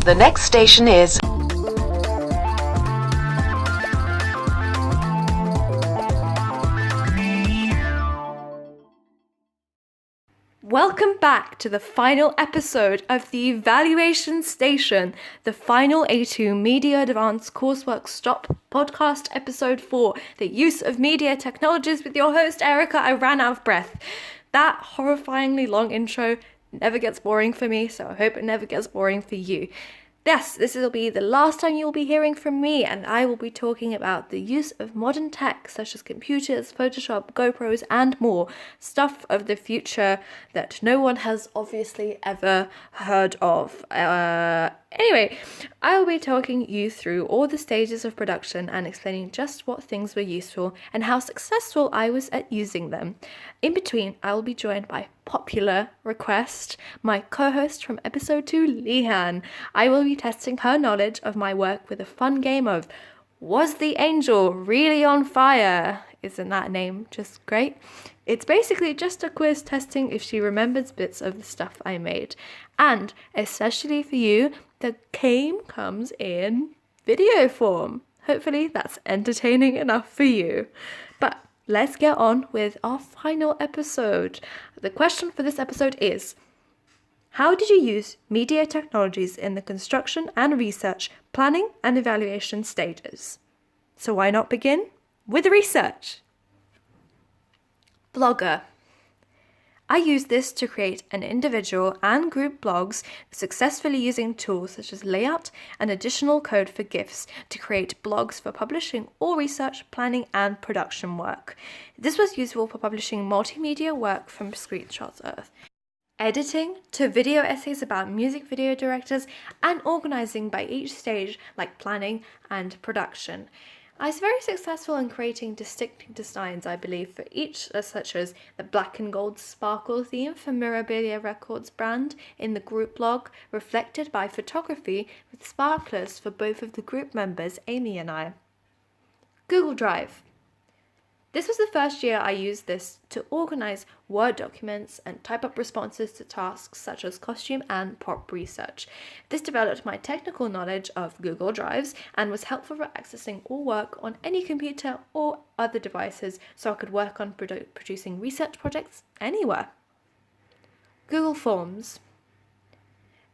The next station is... Welcome back to the final episode of the Evaluation Station, the final A2 Media Advanced Coursework Stop podcast episode 4, the use of media technologies with your host Erica. I ran out of breath. That horrifyingly long intro never gets boring for me, so I hope it never gets boring for you. Yes, this will be the last time you'll be hearing from me, and I will be talking about the use of modern tech such as computers, Photoshop, GoPros, and more. Stuff of the future that no one has obviously ever heard of. Anyway, I will be talking you through all the stages of production and explaining just what things were useful and how successful I was at using them. In between, I will be joined by popular request, my co-host from episode 2, Lehan. I will be testing her knowledge of my work with a fun game of Was the Angel Really on Fire? Isn't that name just great? It's basically just a quiz testing if she remembers bits of the stuff I made. And especially for you, the game comes in video form. Hopefully that's entertaining enough for you. But let's get on with our final episode. The question for this episode is, how did you use media technologies in the construction and research, planning and evaluation stages? So why not begin with research? Blogger. I use this to create an individual and group blogs, successfully using tools such as layout and additional code for GIFs to create blogs for publishing or research, planning and production work. This was useful for publishing multimedia work from Screenshots Earth, editing to video essays about music video directors, and organizing by each stage like planning and production. I was very successful in creating distinctive designs, I believe, for each, such as the black and gold sparkle theme for Mirabilia Records brand in the group blog, reflected by photography with sparklers for both of the group members, Amy and I. Google Drive. This was the first year I used this to organize Word documents and type up responses to tasks such as costume and prop research. This developed my technical knowledge of Google Drives and was helpful for accessing all work on any computer or other devices so I could work on producing research projects anywhere. Google Forms.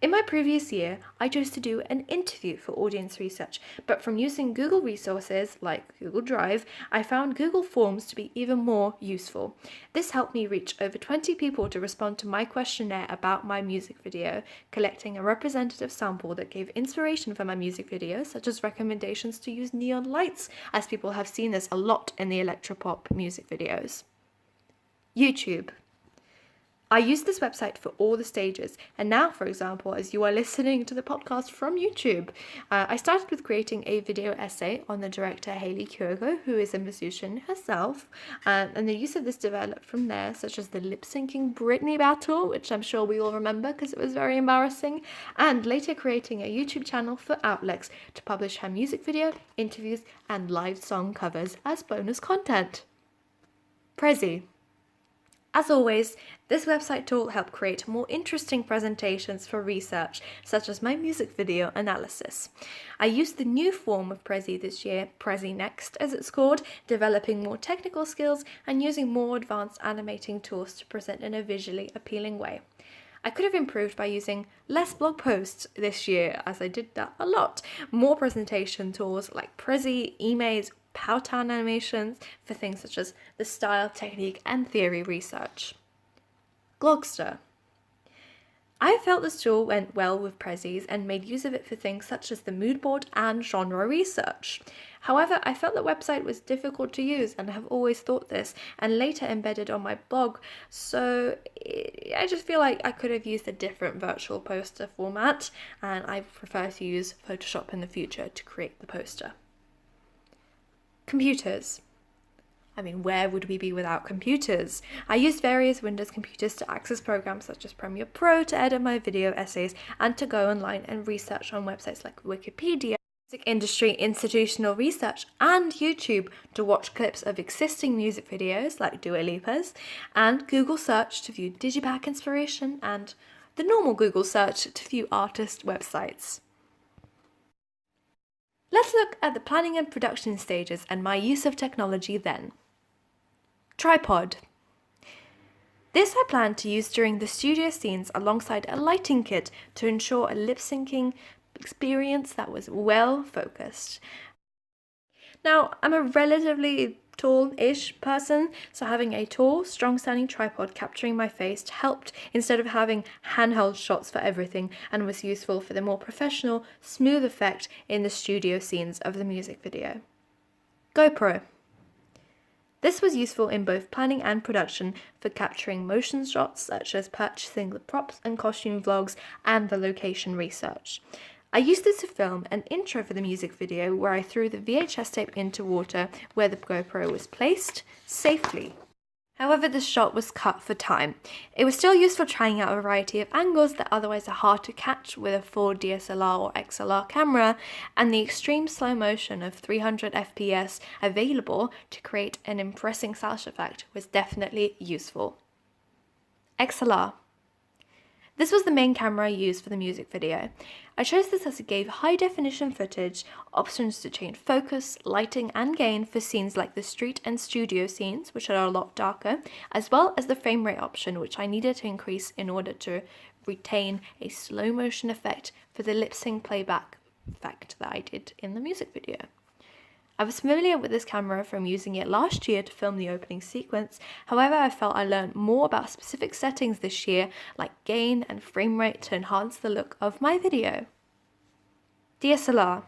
In my previous year, I chose to do an interview for audience research, but from using Google resources like Google Drive, I found Google Forms to be even more useful. This helped me reach over 20 people to respond to my questionnaire about my music video, collecting a representative sample that gave inspiration for my music video, such as recommendations to use neon lights, as people have seen this a lot in the electropop music videos. YouTube. I use this website for all the stages, and now, for example, as you are listening to the podcast from YouTube, I started with creating a video essay on the director Hayley Kyogo, who is a musician herself, and the use of this developed from there, such as the lip-syncing Britney battle, which I'm sure we all remember because it was very embarrassing, and later creating a YouTube channel for Outlex to publish her music video, interviews, and live song covers as bonus content. Prezi. As always, this website tool helped create more interesting presentations for research, such as my music video analysis. I used the new form of Prezi this year, Prezi Next as it's called, developing more technical skills and using more advanced animating tools to present in a visually appealing way. I could have improved by using less blog posts this year, as I did that a lot, more presentation tools like Prezi, Emaze, Powtown animations for things such as the style, technique, and theory research. Glogster. I felt this tool went well with Prezi's and made use of it for things such as the mood board and genre research. However, I felt the website was difficult to use and have always thought this, and later embedded on my blog, so I just feel like I could have used a different virtual poster format, and I prefer to use Photoshop in the future to create the poster. Computers. I mean, where would we be without computers? I used various Windows computers to access programs such as Premiere Pro to edit my video essays and to go online and research on websites like Wikipedia, music industry institutional research, and YouTube to watch clips of existing music videos like Dua Lipa's, and Google search to view digipack inspiration, and the normal Google search to view artist websites. Let's look at the planning and production stages and my use of technology then. Tripod. This I plan to use during the studio scenes alongside a lighting kit to ensure a lip-syncing experience that was well focused. Now, I'm a relatively tall-ish person, so having a tall, strong-standing tripod capturing my face helped instead of having handheld shots for everything, and was useful for the more professional, smooth effect in the studio scenes of the music video. GoPro. This was useful in both planning and production for capturing motion shots such as purchasing the props and costume vlogs and the location research. I used this to film an intro for the music video where I threw the VHS tape into water where the GoPro was placed safely. However, this shot was cut for time. It was still used for trying out a variety of angles that otherwise are hard to catch with a full DSLR or XLR camera, and the extreme slow motion of 300 FPS available to create an impressive sound effect was definitely useful. XLR. This was the main camera I used for the music video. I chose this as it gave high definition footage, options to change focus, lighting and gain for scenes like the street and studio scenes, which are a lot darker, as well as the frame rate option, which I needed to increase in order to retain a slow motion effect for the lip sync playback effect that I did in the music video. I was familiar with this camera from using it last year to film the opening sequence, however I felt I learned more about specific settings this year like gain and frame rate to enhance the look of my video. DSLR.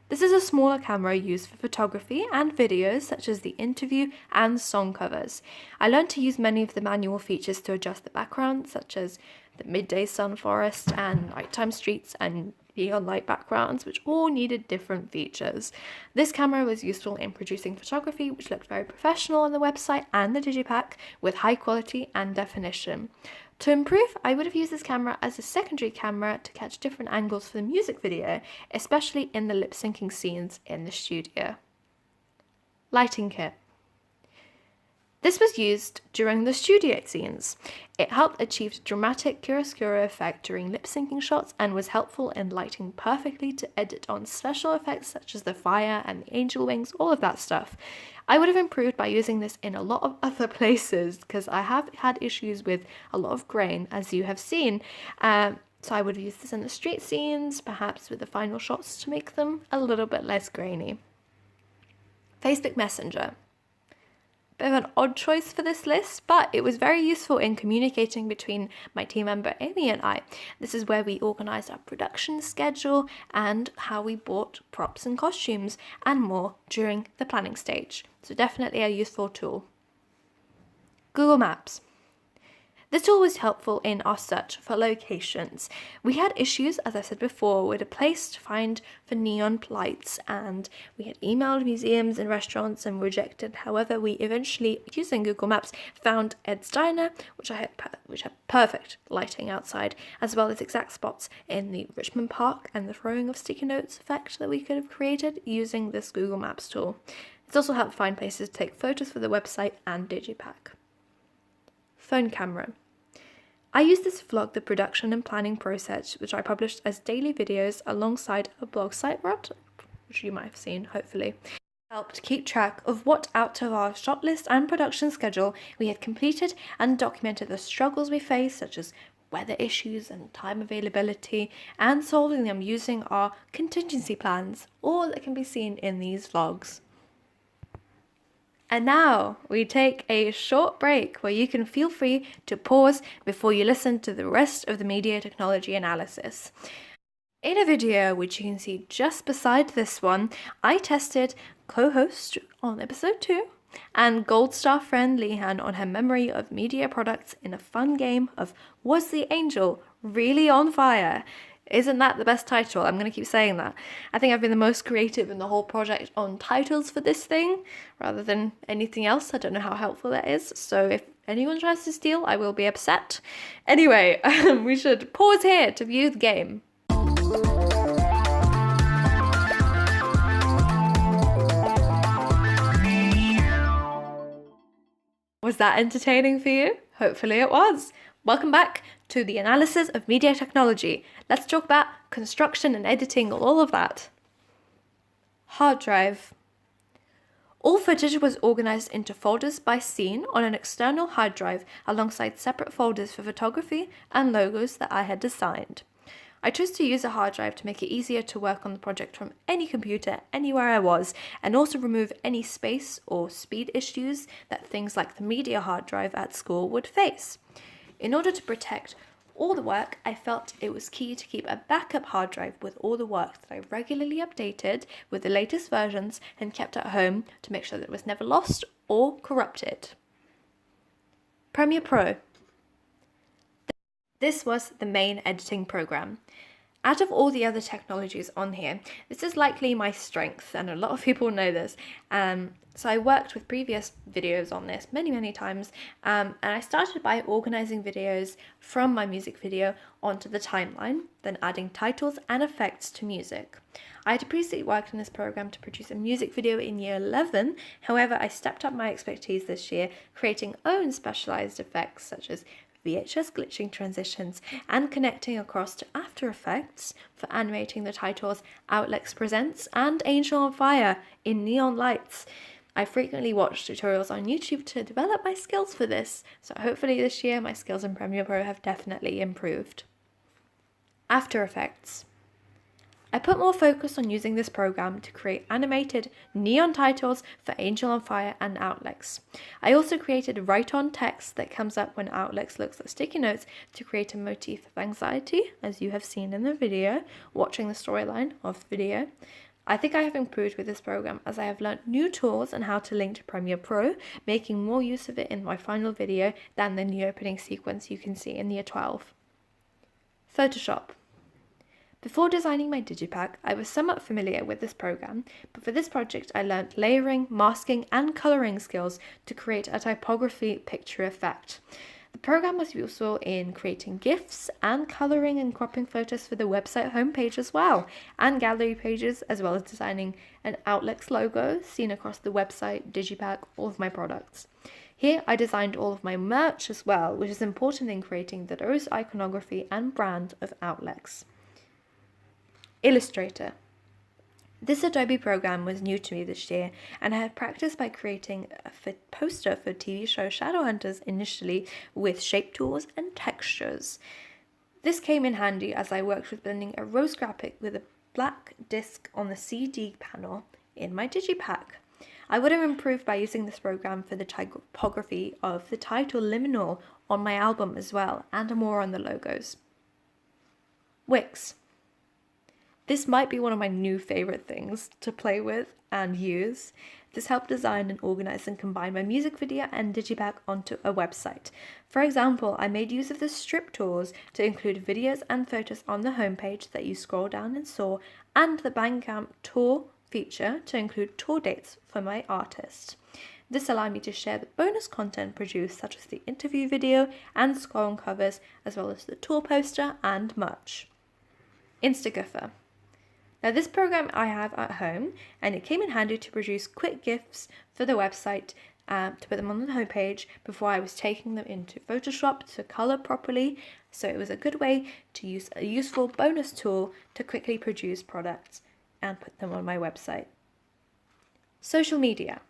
This is a smaller camera used for photography and videos such as the interview and song covers. I learned to use many of the manual features to adjust the background such as the midday sun forest and nighttime streets and neon light backgrounds, which all needed different features. This camera was useful in producing photography, which looked very professional on the website and the digipack with high quality and definition. To improve, I would have used this camera as a secondary camera to catch different angles for the music video, especially in the lip syncing scenes in the studio. Lighting kit. This was used during the studio scenes. It helped achieve dramatic chiaroscuro effect during lip syncing shots and was helpful in lighting perfectly to edit on special effects such as the fire and the angel wings, all of that stuff. I would have improved by using this in a lot of other places because I have had issues with a lot of grain, as you have seen. So I would have used this in the street scenes, perhaps with the final shots to make them a little bit less grainy. Facebook Messenger. Bit of an odd choice for this list, but it was very useful in communicating between my team member Amy and I. This is where we organised our production schedule and how we bought props and costumes and more during the planning stage. So definitely a useful tool. Google Maps. This tool was helpful in our search for locations. We had issues, as I said before, with a place to find for neon lights, and we had emailed museums and restaurants and rejected. However, we eventually, using Google Maps, found Ed's Diner, which had perfect lighting outside, as well as exact spots in the Richmond Park and the throwing of sticky notes effect that we could have created using this Google Maps tool. It's also helped find places to take photos for the website and digipack. Phone camera. I used this to vlog the production and planning process, which I published as daily videos alongside a blog site rut, which you might have seen, hopefully. Helped keep track of what out of our shot list and production schedule we had completed and documented the struggles we faced, such as weather issues and time availability, and solving them using our contingency plans, all that can be seen in these vlogs. And now we take a short break where you can feel free to pause before you listen to the rest of the media technology analysis. In a video which you can see just beside this one, I tested co-host on episode 2 and Gold Star friend Lehan on her memory of media products in a fun game of Was the Angel Really on Fire? Isn't that the best title? I'm going to keep saying that. I think I've been the most creative in the whole project on titles for this thing, rather than anything else. I don't know how helpful that is. So if anyone tries to steal, I will be upset. Anyway, we should pause here to view the game. Was that entertaining for you? Hopefully it was. Welcome back to the analysis of media technology. Let's talk about construction and editing, all of that. Hard drive. All footage was organized into folders by scene on an external hard drive alongside separate folders for photography and logos that I had designed. I chose to use a hard drive to make it easier to work on the project from any computer, anywhere I was, and also remove any space or speed issues that things like the media hard drive at school would face. In order to protect all the work, I felt it was key to keep a backup hard drive with all the work that I regularly updated with the latest versions and kept at home to make sure that it was never lost or corrupted. Premiere Pro. This was the main editing program. Out of all the other technologies on here, this is likely my strength, and a lot of people know this. So I worked with previous videos on this many times, and I started by organizing videos from my music video onto the timeline, then adding titles and effects to music. I had previously worked in this program to produce a music video in year 11, however I stepped up my expertise this year, creating own specialized effects such as VHS glitching transitions and connecting across to After Effects for animating the titles Outlets Presents and Angel on Fire in neon lights. I frequently watch tutorials on YouTube to develop my skills for this, so hopefully this year my skills in Premiere Pro have definitely improved. After Effects. I put more focus on using this program to create animated neon titles for Angel on Fire and Outlets. I also created write-on text that comes up when Outlets looks at sticky notes to create a motif of anxiety, as you have seen in the video, watching the storyline of the video. I think I have improved with this program as I have learnt new tools on how to link to Premiere Pro, making more use of it in my final video than the new opening sequence you can see in year 12. Photoshop. Before designing my digipack, I was somewhat familiar with this program, but for this project I learnt layering, masking and colouring skills to create a typography picture effect. The program was useful in creating GIFs and colouring and cropping photos for the website homepage as well, and gallery pages, as well as designing an Outlets logo seen across the website, digipack, all of my products. Here I designed all of my merch as well, which is important in creating the rose iconography and brand of Outlets. Illustrator. This Adobe program was new to me this year, and I have practiced by creating a poster for TV show Shadowhunters initially with shape tools and textures. This came in handy as I worked with blending a rose graphic with a black disc on the CD panel in my digipack. I would have improved by using this program for the typography of the title Liminal on my album as well, and more on the logos. Wix. This might be one of my new favourite things to play with and use. This helped design and organise and combine my music video and digipack onto a website. For example, I made use of the strip tools to include videos and photos on the homepage that you scroll down and saw, and the Bandcamp tour feature to include tour dates for my artist. This allowed me to share the bonus content produced, such as the interview video and scroll covers, as well as the tour poster and merch. Instagiffer. Now this program I have at home, and it came in handy to produce quick GIFs for the website to put them on the homepage before I was taking them into Photoshop to colour properly, so it was a good way to use a useful bonus tool to quickly produce products and put them on my website. Social media.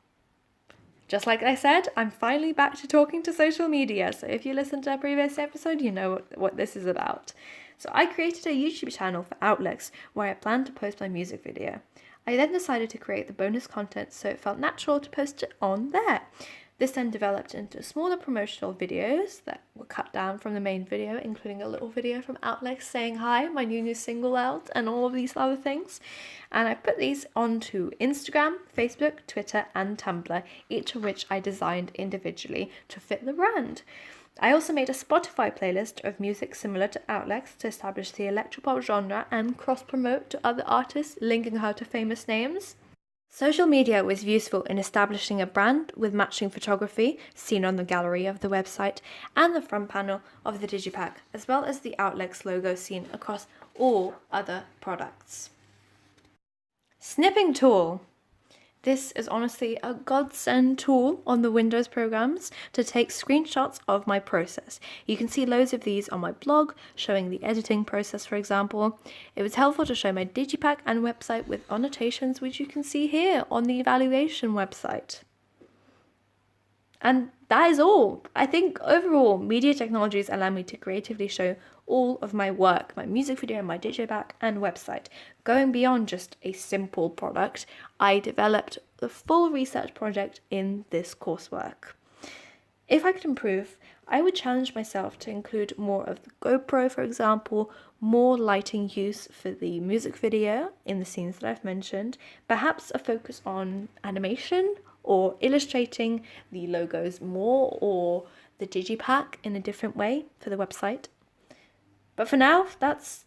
Just like I said, I'm finally back to talking to social media, so if you listened to a previous episode, you know what this is about. So I created a YouTube channel for Outlets where I planned to post my music video. I then decided to create the bonus content so it felt natural to post it on there. This then developed into smaller promotional videos that were cut down from the main video, including a little video from Outlets saying hi, my new single out, and all of these other things. And I put these onto Instagram, Facebook, Twitter, and Tumblr, each of which I designed individually to fit the brand. I also made a Spotify playlist of music similar to Outlets to establish the electropop genre and cross-promote to other artists, linking her to famous names. Social media was useful in establishing a brand with matching photography seen on the gallery of the website and the front panel of the digipack, as well as the Outlets logo seen across all other products. Snipping tool. This is honestly a godsend tool on the Windows programs to take screenshots of my process. You can see loads of these on my blog, showing the editing process, for example. It was helpful to show my Digipack and website with annotations, which you can see here on the evaluation website. And that is all. I think overall, media technologies allow me to creatively show all of my work, my music video, my Digipack and website. Going beyond just a simple product, I developed the full research project in this coursework. If I could improve, I would challenge myself to include more of the GoPro, for example, more lighting use for the music video in the scenes that I've mentioned, perhaps a focus on animation or illustrating the logos more or the Digipack in a different way for the website. But for now, that's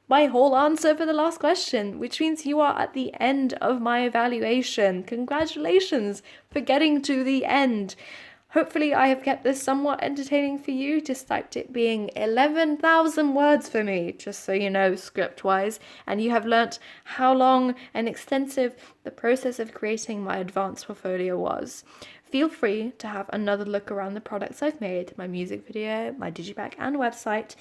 my whole answer for the last question, which means you are at the end of my evaluation. Congratulations for getting to the end. Hopefully I have kept this somewhat entertaining for you, despite it being 11,000 words for me, just so you know, script-wise, and you have learnt how long and extensive the process of creating my advanced portfolio was. Feel free to have another look around the products I've made, my music video, my Digipack and website,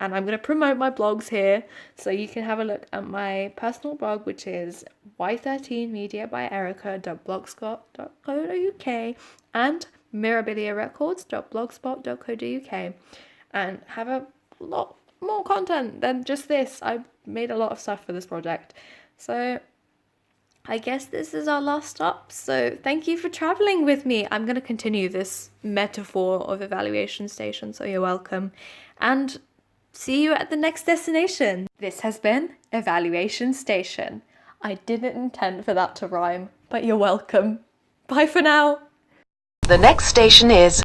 and I'm going to promote my blogs here, so you can have a look at my personal blog, which is y13mediabyerica.blogspot.co.uk and mirabiliarecords.blogspot.co.uk, and have a lot more content than just this. I made a lot of stuff for this project. So I guess this is our last stop, so thank you for traveling with me. I'm going to continue this metaphor of evaluation station, so you're welcome. And see you at the next destination. This has been Evaluation Station. I didn't intend for that to rhyme, but you're welcome. Bye for now. The next station is